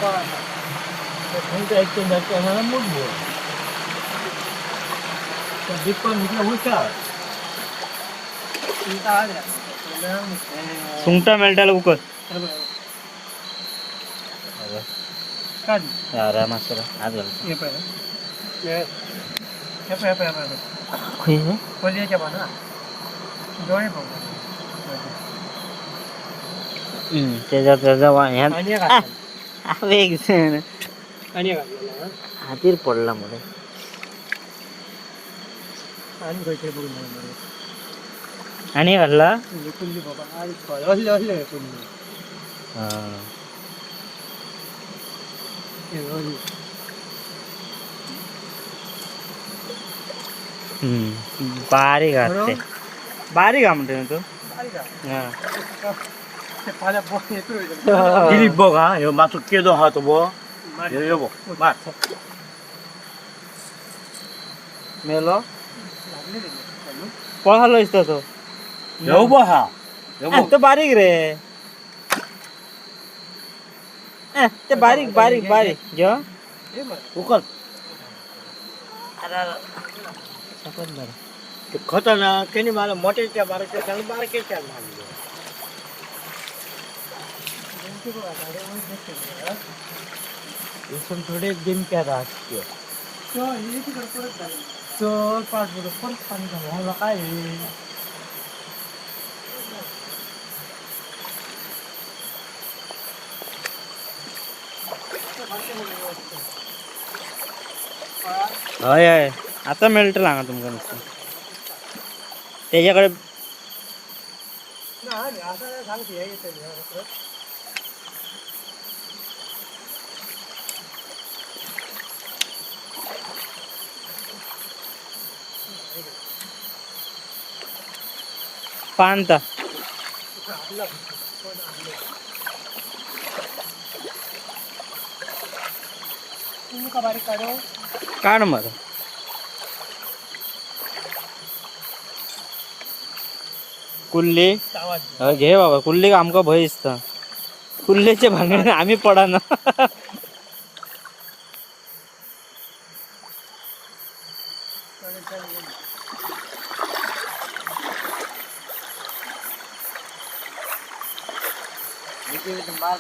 तुमच्या ऐकून जायचं मला मूड बोल दीपक म्हटलं हुशार सुंगटा मेळटाला उकत अरे मस्त आज त्याच्या हातीर पडला मध्ये आणि घातला बारीक घातले बारीक म्हणते ना तो दिलीप बघ हा ह्यो मातो केदो हा तो बो ह्यो बघ मार मेलो पळालो असतो तो ह्यो बघ हा तो बारीक रे ते बारीक बारीक बारीक घ्या उकल ते खतना केनी मला मोठ्याच्या बारक्या त्याला बारक्याच्या मारले इथून थोडे दिन क्या राहते चल पाच बरं परत पाणी झालं काय हय हय आता मेळट लागा तुमका नुसतं त्याच्याकडे पानता काढ मग कुल्ली घे बाबा कुल्ली आमका भय दिसता कुल्लेचे भांगडे आम्ही पडा ना मार